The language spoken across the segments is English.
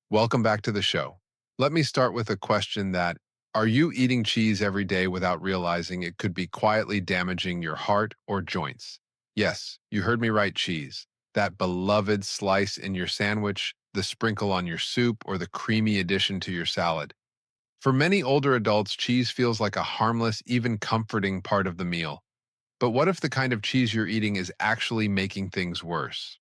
Welcome back to the show. Let me start with a question that are you eating cheese every day without realizing it could be quietly damaging your heart or joints? Yes, you heard me right, cheese. That beloved slice in your sandwich, the sprinkle on your soup, or the creamy addition to your salad. For many older adults, cheese feels like a harmless, even comforting part of the meal. But what if the kind of cheese you're eating is actually making things worse?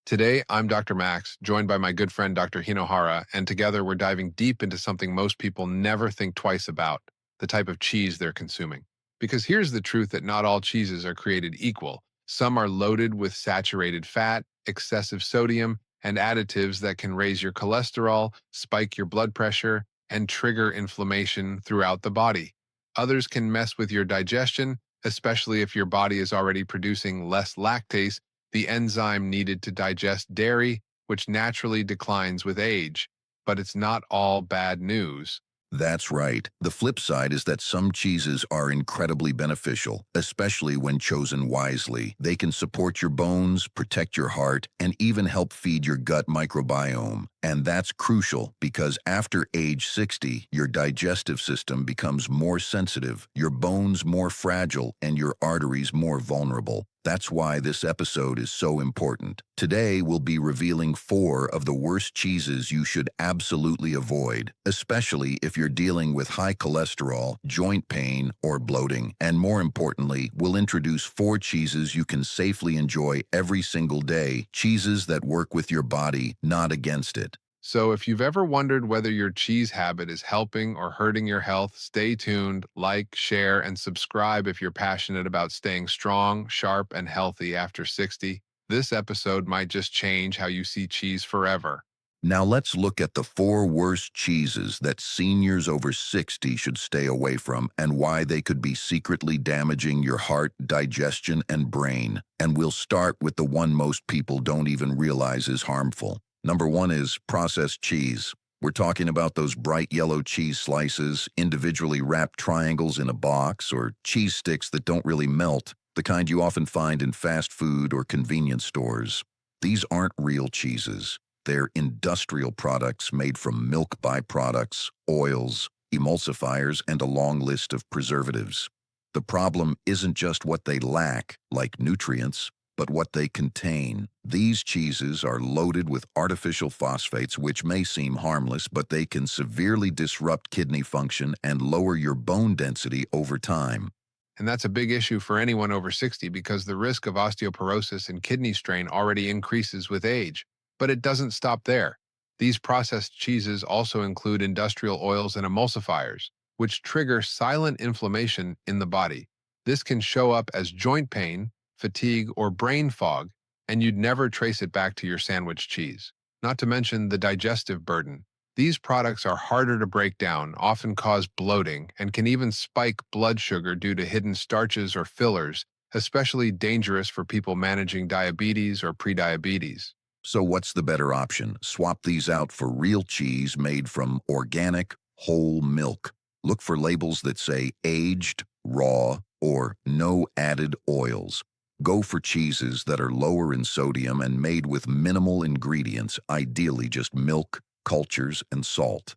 Today, I'm Dr. Max, joined by my good friend Dr. Hinohara, and together we're diving deep into something most people never think twice about, the type of cheese they're consuming. Because here's the truth that not all cheeses are created equal. Some are loaded with saturated fat, excessive sodium, and additives that can raise your cholesterol, spike your blood pressure, and trigger inflammation throughout the body. Others can mess with your digestion, especially if your body is already producing less lactase, the enzyme needed to digest dairy, which naturally declines with age. But it's not all bad news. That's right. The flip side is that some cheeses are incredibly beneficial, especially when chosen wisely. They can support your bones, protect your heart, and even help feed your gut microbiome. And that's crucial because after age 60, your digestive system becomes more sensitive, your bones more fragile, and your arteries more vulnerable. That's why this episode is so important. Today, we'll be revealing 4 of the worst cheeses you should absolutely avoid, especially if you're dealing with high cholesterol, joint pain, or bloating. And more importantly, we'll introduce 4 cheeses you can safely enjoy every single day, cheeses that work with your body, not against it. So, if you've ever wondered whether your cheese habit is helping or hurting your health, stay tuned, like, share, and subscribe if you're passionate about staying strong, sharp, and healthy after 60. This episode might just change how you see cheese forever. Now let's look at the 4 worst cheeses that seniors over 60 should stay away from and why they could be secretly damaging your heart, digestion, and brain. And we'll start with the one most people don't even realize is harmful. Number 1 is processed cheese. We're talking about those bright yellow cheese slices, individually wrapped triangles in a box, or cheese sticks that don't really melt, the kind you often find in fast food or convenience stores. These aren't real cheeses. They're industrial products made from milk byproducts, oils, emulsifiers, and a long list of preservatives. The problem isn't just what they lack, like nutrients, but what they contain. These cheeses are loaded with artificial phosphates, which may seem harmless, but they can severely disrupt kidney function and lower your bone density over time. And that's a big issue for anyone over 60 because the risk of osteoporosis and kidney strain already increases with age. But it doesn't stop there. These processed cheeses also include industrial oils and emulsifiers, which trigger silent inflammation in the body. This can show up as joint pain, fatigue, or brain fog, and you'd never trace it back to your sandwich cheese. Not to mention the digestive burden. These products are harder to break down, often cause bloating, and can even spike blood sugar due to hidden starches or fillers, especially dangerous for people managing diabetes or prediabetes. So what's the better option? Swap these out for real cheese made from organic, whole milk. Look for labels that say aged, raw, or no added oils. Go for cheeses that are lower in sodium and made with minimal ingredients, ideally just milk, cultures, and salt.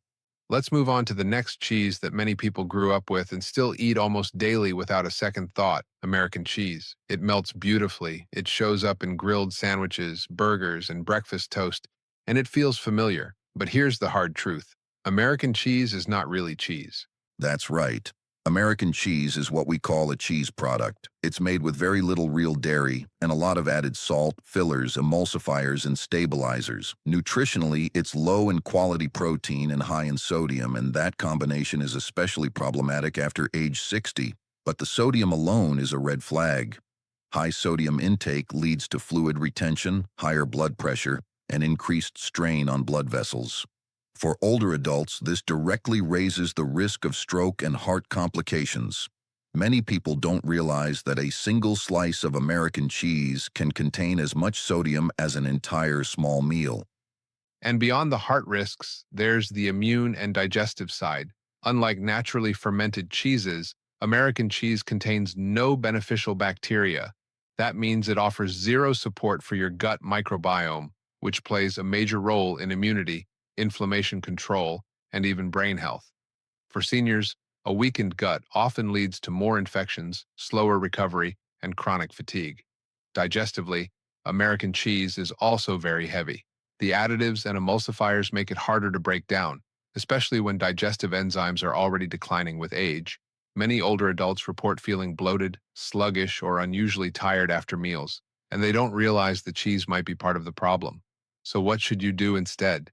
Let's move on to the next cheese that many people grew up with and still eat almost daily without a second thought, American cheese. It melts beautifully, it shows up in grilled sandwiches, burgers, and breakfast toast, and it feels familiar. But here's the hard truth. American cheese is not really cheese. That's right. American cheese is what we call a cheese product. It's made with very little real dairy and a lot of added salt, fillers, emulsifiers, and stabilizers. Nutritionally, it's low in quality protein and high in sodium, and that combination is especially problematic after age 60. But the sodium alone is a red flag. High sodium intake leads to fluid retention, higher blood pressure, and increased strain on blood vessels. For older adults, this directly raises the risk of stroke and heart complications. Many people don't realize that a single slice of American cheese can contain as much sodium as an entire small meal. And beyond the heart risks, there's the immune and digestive side. Unlike naturally fermented cheeses, American cheese contains no beneficial bacteria. That means it offers zero support for your gut microbiome, which plays a major role in immunity, inflammation control, and even brain health. For seniors, a weakened gut often leads to more infections, slower recovery, and chronic fatigue. Digestively, American cheese is also very heavy. The additives and emulsifiers make it harder to break down, especially when digestive enzymes are already declining with age. Many older adults report feeling bloated, sluggish, or unusually tired after meals, and they don't realize the cheese might be part of the problem. So what should you do instead?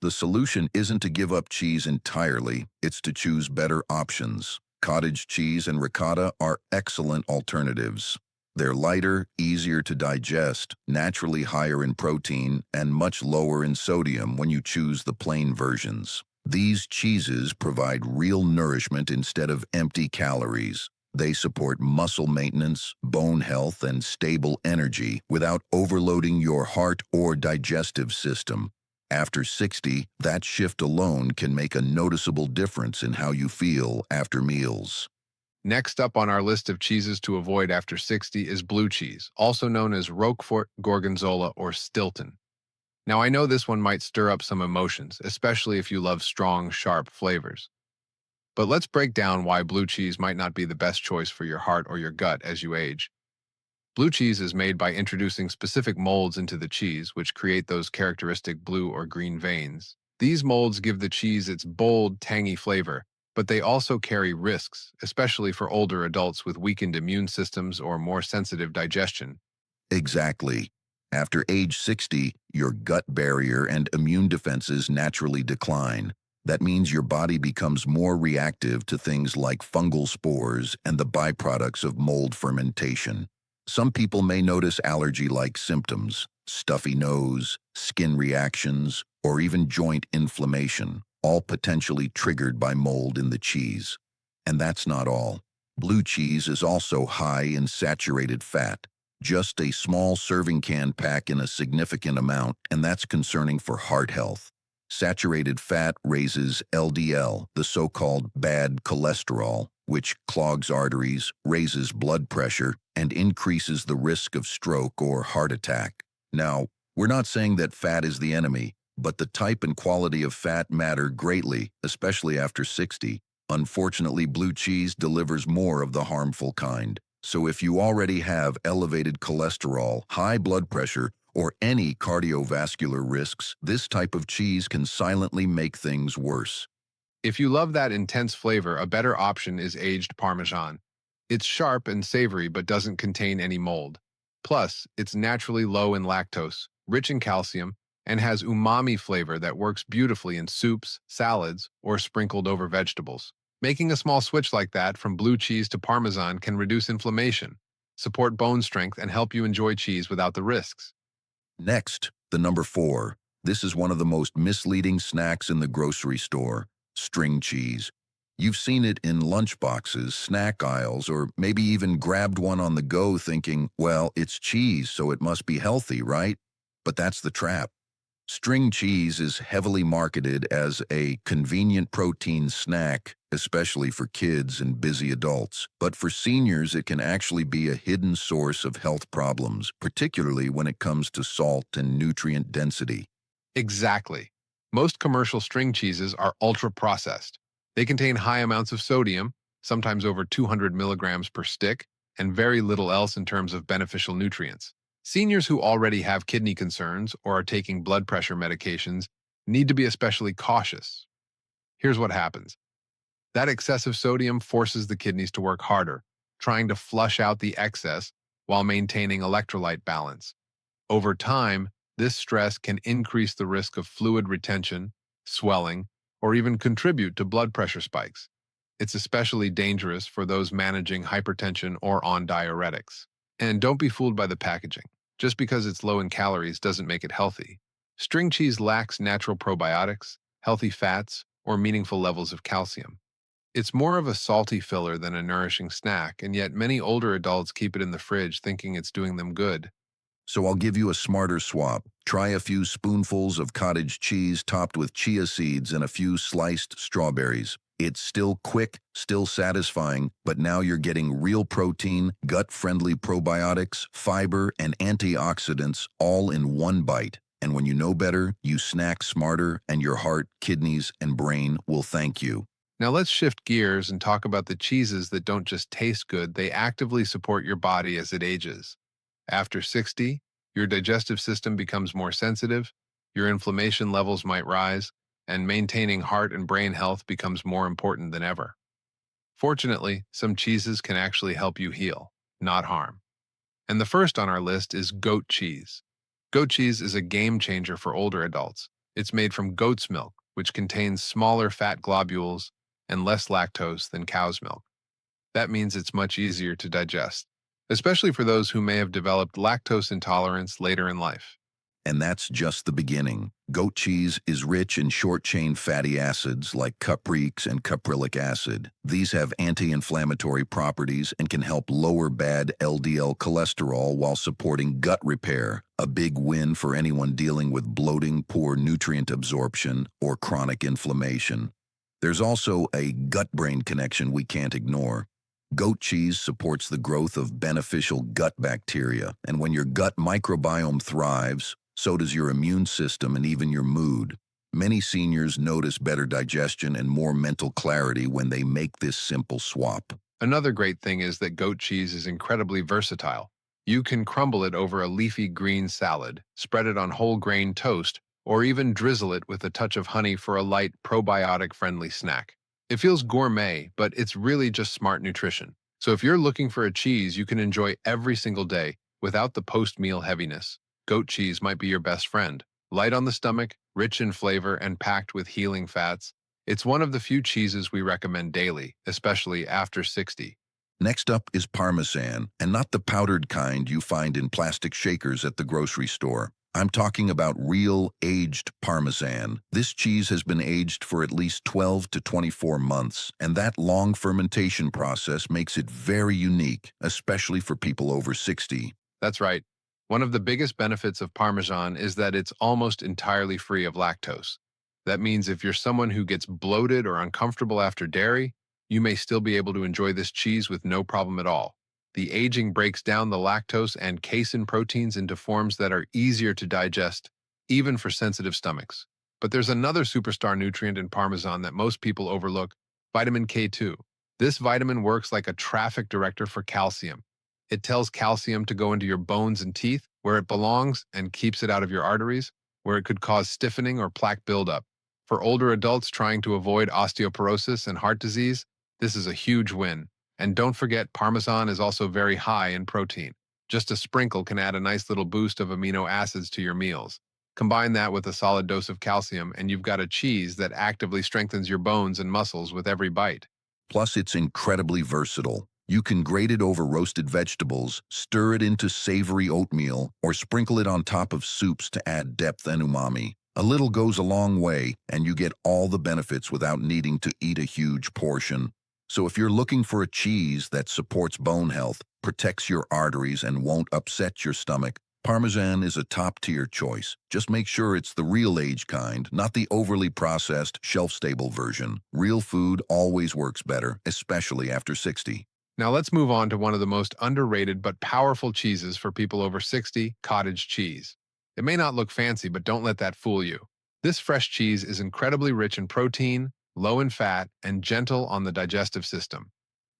The solution isn't to give up cheese entirely, it's to choose better options. Cottage cheese and ricotta are excellent alternatives. They're lighter, easier to digest, naturally higher in protein, and much lower in sodium when you choose the plain versions. These cheeses provide real nourishment instead of empty calories. They support muscle maintenance, bone health, and stable energy without overloading your heart or digestive system. After 60, that shift alone can make a noticeable difference in how you feel after meals. Next up on our list of cheeses to avoid after 60 is blue cheese, also known as Roquefort, Gorgonzola, or Stilton. Now, I know this one might stir up some emotions, especially if you love strong, sharp flavors. But let's break down why blue cheese might not be the best choice for your heart or your gut as you age. Blue cheese is made by introducing specific molds into the cheese, which create those characteristic blue or green veins. These molds give the cheese its bold, tangy flavor, but they also carry risks, especially for older adults with weakened immune systems or more sensitive digestion. Exactly. After age 60, your gut barrier and immune defenses naturally decline. That means your body becomes more reactive to things like fungal spores and the byproducts of mold fermentation. Some people may notice allergy-like symptoms, stuffy nose, skin reactions, or even joint inflammation, all potentially triggered by mold in the cheese. And that's not all. Blue cheese is also high in saturated fat. Just a small serving can pack in a significant amount, and that's concerning for heart health. Saturated fat raises LDL, the so-called bad cholesterol, which clogs arteries, raises blood pressure, and increases the risk of stroke or heart attack. Now, we're not saying that fat is the enemy, but the type and quality of fat matter greatly, especially after 60. Unfortunately, blue cheese delivers more of the harmful kind. So if you already have elevated cholesterol, high blood pressure, or any cardiovascular risks, this type of cheese can silently make things worse. If you love that intense flavor, a better option is aged Parmesan. It's sharp and savory but doesn't contain any mold. Plus, it's naturally low in lactose, rich in calcium, and has umami flavor that works beautifully in soups, salads, or sprinkled over vegetables. Making a small switch like that from blue cheese to Parmesan can reduce inflammation, support bone strength, and help you enjoy cheese without the risks. Next, the number 4. This is one of the most misleading snacks in the grocery store: string cheese. You've seen it in lunchboxes, snack aisles, or maybe even grabbed one on the go thinking, well, it's cheese, so it must be healthy, right? But that's the trap. String cheese is heavily marketed as a convenient protein snack, especially for kids and busy adults. But for seniors, it can actually be a hidden source of health problems, particularly when it comes to salt and nutrient density. Exactly. Most commercial string cheeses are ultra-processed. They contain high amounts of sodium, sometimes over 200 milligrams per stick, and very little else in terms of beneficial nutrients. Seniors who already have kidney concerns or are taking blood pressure medications need to be especially cautious. Here's what happens. That excessive sodium forces the kidneys to work harder, trying to flush out the excess while maintaining electrolyte balance. Over time, this stress can increase the risk of fluid retention, swelling, or even contribute to blood pressure spikes. It's especially dangerous for those managing hypertension or on diuretics. And don't be fooled by the packaging. Just because it's low in calories doesn't make it healthy. String cheese lacks natural probiotics, healthy fats, or meaningful levels of calcium. It's more of a salty filler than a nourishing snack, and yet many older adults keep it in the fridge thinking it's doing them good. So I'll give you a smarter swap. Try a few spoonfuls of cottage cheese topped with chia seeds and a few sliced strawberries. It's still quick, still satisfying, but now you're getting real protein, gut-friendly probiotics, fiber, and antioxidants all in one bite. And when you know better, you snack smarter, and your heart, kidneys, and brain will thank you. Now let's shift gears and talk about the cheeses that don't just taste good, they actively support your body as it ages. After 60, your digestive system becomes more sensitive, your inflammation levels might rise, and maintaining heart and brain health becomes more important than ever. Fortunately, some cheeses can actually help you heal, not harm. And the first on our list is goat cheese. Goat cheese is a game changer for older adults. It's made from goat's milk, which contains smaller fat globules and less lactose than cow's milk. That means it's much easier to digest, especially for those who may have developed lactose intolerance later in life. And that's just the beginning. Goat cheese is rich in short-chain fatty acids like capric and caprylic acid. These have anti-inflammatory properties and can help lower bad LDL cholesterol while supporting gut repair, a big win for anyone dealing with bloating, poor nutrient absorption, or chronic inflammation. There's also a gut-brain connection we can't ignore. Goat cheese supports the growth of beneficial gut bacteria, and when your gut microbiome thrives, so does your immune system and even your mood. Many seniors notice better digestion and more mental clarity when they make this simple swap. Another great thing is that goat cheese is incredibly versatile. You can crumble it over a leafy green salad, spread it on whole grain toast, or even drizzle it with a touch of honey for a light, probiotic-friendly snack. It feels gourmet, but it's really just smart nutrition. So if you're looking for a cheese you can enjoy every single day without the post-meal heaviness, goat cheese might be your best friend. Light on the stomach, rich in flavor, and packed with healing fats, it's one of the few cheeses we recommend daily, especially after 60. Next up is Parmesan, and not the powdered kind you find in plastic shakers at the grocery store. I'm talking about real aged Parmesan. This cheese has been aged for at least 12 to 24 months, and that long fermentation process makes it very unique, especially for people over 60. That's right. One of the biggest benefits of Parmesan is that it's almost entirely free of lactose. That means if you're someone who gets bloated or uncomfortable after dairy, you may still be able to enjoy this cheese with no problem at all. The aging breaks down the lactose and casein proteins into forms that are easier to digest, even for sensitive stomachs. But there's another superstar nutrient in Parmesan that most people overlook, vitamin K2. This vitamin works like a traffic director for calcium. It tells calcium to go into your bones and teeth, where it belongs, and keeps it out of your arteries, where it could cause stiffening or plaque buildup. For older adults trying to avoid osteoporosis and heart disease, this is a huge win. And don't forget, Parmesan is also very high in protein. Just a sprinkle can add a nice little boost of amino acids to your meals. Combine that with a solid dose of calcium, and you've got a cheese that actively strengthens your bones and muscles with every bite. Plus, it's incredibly versatile. You can grate it over roasted vegetables, stir it into savory oatmeal, or sprinkle it on top of soups to add depth and umami. A little goes a long way, and you get all the benefits without needing to eat a huge portion. So if you're looking for a cheese that supports bone health, protects your arteries, and won't upset your stomach, Parmesan is a top-tier choice. Just make sure it's the real age kind, not the overly processed, shelf-stable version. Real food always works better, especially after 60. Now let's move on to one of the most underrated but powerful cheeses for people over 60, cottage cheese. It may not look fancy, but don't let that fool you. This fresh cheese is incredibly rich in protein, low in fat, and gentle on the digestive system.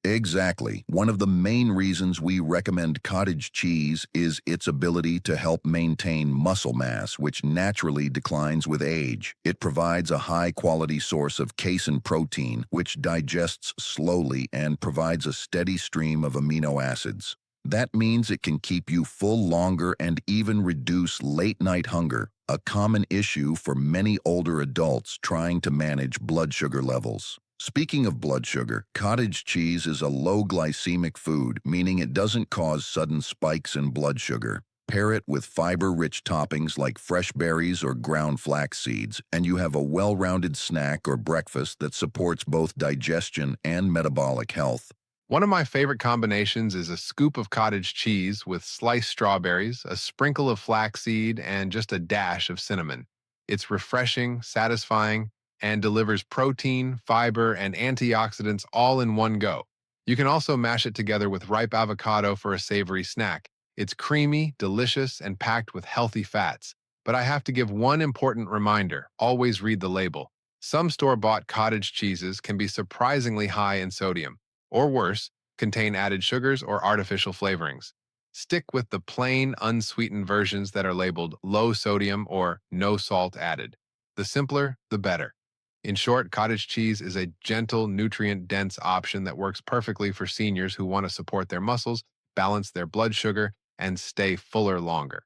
Exactly. One of the main reasons we recommend cottage cheese is its ability to help maintain muscle mass, which naturally declines with age. It provides a high-quality source of casein protein, which digests slowly and provides a steady stream of amino acids. That means it can keep you full longer and even reduce late-night hunger, a common issue for many older adults trying to manage blood sugar levels. Speaking of blood sugar, cottage cheese is a low glycemic food, meaning it doesn't cause sudden spikes in blood sugar. Pair it with fiber-rich toppings like fresh berries or ground flax seeds, and you have a well-rounded snack or breakfast that supports both digestion and metabolic health. One of my favorite combinations is a scoop of cottage cheese with sliced strawberries, a sprinkle of flaxseed, and just a dash of cinnamon. It's refreshing, satisfying, and delivers protein, fiber, and antioxidants all in one go. You can also mash it together with ripe avocado for a savory snack. It's creamy, delicious, and packed with healthy fats. But I have to give one important reminder: always read the label. Some store-bought cottage cheeses can be surprisingly high in sodium, or worse, contain added sugars or artificial flavorings. Stick with the plain, unsweetened versions that are labeled low sodium or no salt added. The simpler, the better. In short, cottage cheese is a gentle, nutrient-dense option that works perfectly for seniors who want to support their muscles, balance their blood sugar, and stay fuller longer.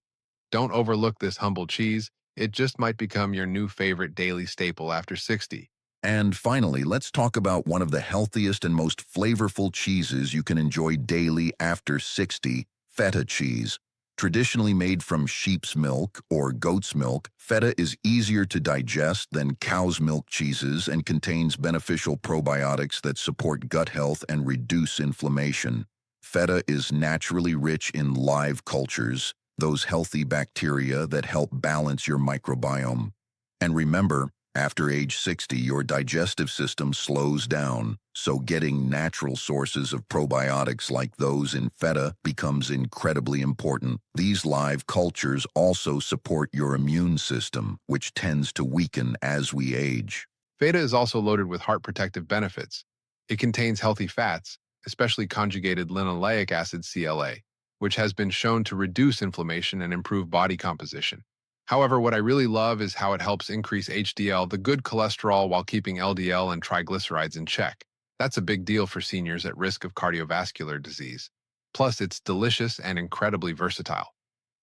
Don't overlook this humble cheese. It just might become your new favorite daily staple after 60. And finally, let's talk about one of the healthiest and most flavorful cheeses you can enjoy daily after 60, feta cheese. Traditionally made from sheep's milk or goat's milk, feta is easier to digest than cow's milk cheeses and contains beneficial probiotics that support gut health and reduce inflammation. Feta is naturally rich in live cultures, those healthy bacteria that help balance your microbiome. And remember, after age 60, your digestive system slows down, so getting natural sources of probiotics like those in feta becomes incredibly important. These live cultures also support your immune system, which tends to weaken as we age. Feta is also loaded with heart protective benefits. It contains healthy fats, especially conjugated linoleic acid CLA, which has been shown to reduce inflammation and improve body composition. However, what I really love is how it helps increase HDL, the good cholesterol, while keeping LDL and triglycerides in check. That's a big deal for seniors at risk of cardiovascular disease. Plus, it's delicious and incredibly versatile.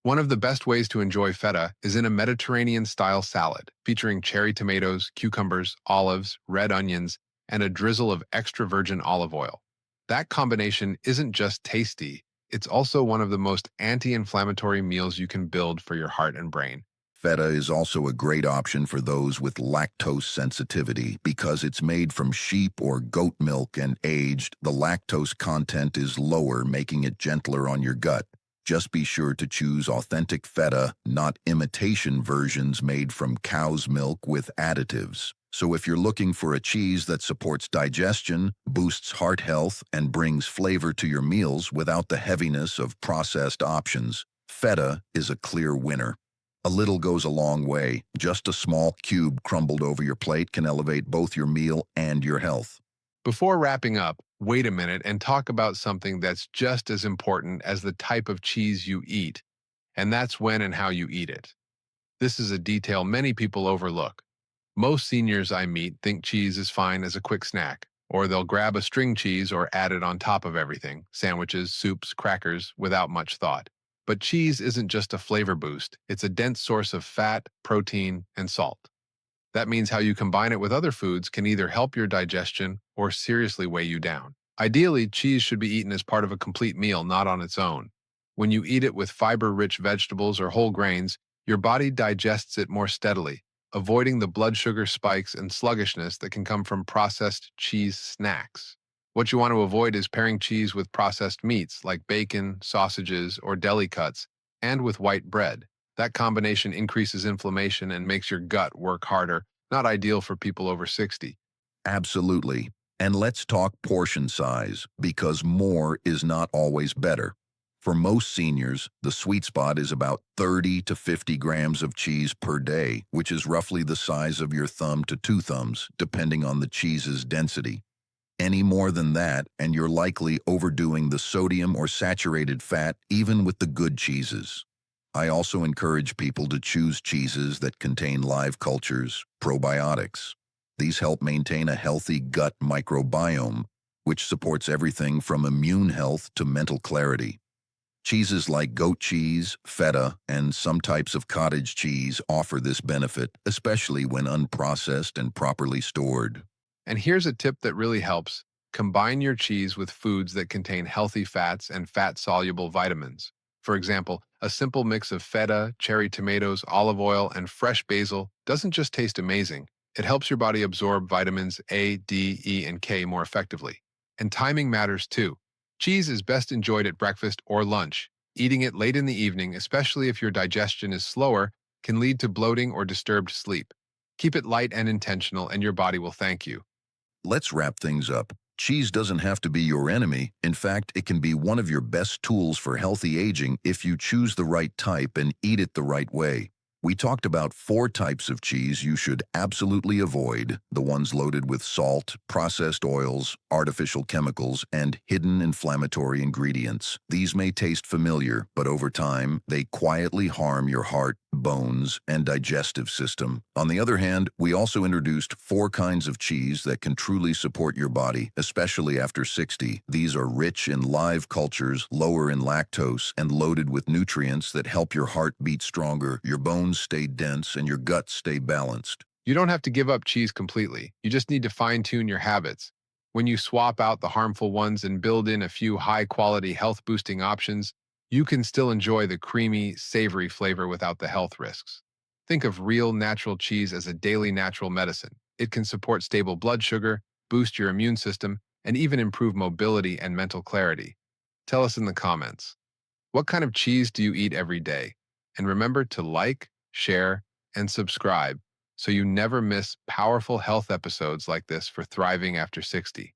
One of the best ways to enjoy feta is in a Mediterranean-style salad, featuring cherry tomatoes, cucumbers, olives, red onions, and a drizzle of extra virgin olive oil. That combination isn't just tasty, it's also one of the most anti-inflammatory meals you can build for your heart and brain. Feta is also a great option for those with lactose sensitivity because it's made from sheep or goat milk and aged. The lactose content is lower, making it gentler on your gut. Just be sure to choose authentic feta, not imitation versions made from cow's milk with additives. So if you're looking for a cheese that supports digestion, boosts heart health, and brings flavor to your meals without the heaviness of processed options, feta is a clear winner. A little goes a long way. Just a small cube crumbled over your plate can elevate both your meal and your health. Before wrapping up, wait a minute and talk about something that's just as important as the type of cheese you eat, and that's when and how you eat it. This is a detail many people overlook. Most seniors I meet think cheese is fine as a quick snack, or they'll grab a string cheese or add it on top of everything, sandwiches, soups, crackers, without much thought. But cheese isn't just a flavor boost, it's a dense source of fat, protein, and salt. That means how you combine it with other foods can either help your digestion or seriously weigh you down. Ideally, cheese should be eaten as part of a complete meal, not on its own. When you eat it with fiber-rich vegetables or whole grains, your body digests it more steadily, avoiding the blood sugar spikes and sluggishness that can come from processed cheese snacks. What you want to avoid is pairing cheese with processed meats like bacon, sausages, or deli cuts, and with white bread. That combination increases inflammation and makes your gut work harder, not ideal for people over 60. Absolutely. And let's talk portion size, because more is not always better. For most seniors, the sweet spot is about 30 to 50 grams of cheese per day, which is roughly the size of your thumb to two thumbs, depending on the cheese's density. Any more than that, and you're likely overdoing the sodium or saturated fat even with the good cheeses. I also encourage people to choose cheeses that contain live cultures, probiotics. These help maintain a healthy gut microbiome, which supports everything from immune health to mental clarity. Cheeses like goat cheese, feta, and some types of cottage cheese offer this benefit, especially when unprocessed and properly stored. And here's a tip that really helps. Combine your cheese with foods that contain healthy fats and fat-soluble vitamins. For example, a simple mix of feta, cherry tomatoes, olive oil, and fresh basil doesn't just taste amazing. It helps your body absorb vitamins A, D, E, and K more effectively. And timing matters too. Cheese is best enjoyed at breakfast or lunch. Eating it late in the evening, especially if your digestion is slower, can lead to bloating or disturbed sleep. Keep it light and intentional, and your body will thank you. Let's wrap things up. Cheese doesn't have to be your enemy. In fact, it can be one of your best tools for healthy aging if you choose the right type and eat it the right way. We talked about 4 types of cheese you should absolutely avoid, the ones loaded with salt, processed oils, artificial chemicals, and hidden inflammatory ingredients. These may taste familiar, but over time, they quietly harm your heart, bones, and digestive system. On the other hand, we also introduced 4 kinds of cheese that can truly support your body, especially after 60. These are rich in live cultures, lower in lactose, and loaded with nutrients that help your heart beat stronger, your bones stay dense, and your gut stay balanced. You don't have to give up cheese completely. You just need to fine-tune your habits. When you swap out the harmful ones and build in a few high-quality health-boosting options, you can still enjoy the creamy, savory flavor without the health risks. Think of real natural cheese as a daily natural medicine. It can support stable blood sugar, boost your immune system, and even improve mobility and mental clarity. Tell us in the comments, what kind of cheese do you eat every day? And remember to like, share, and subscribe so you never miss powerful health episodes like this for thriving after 60.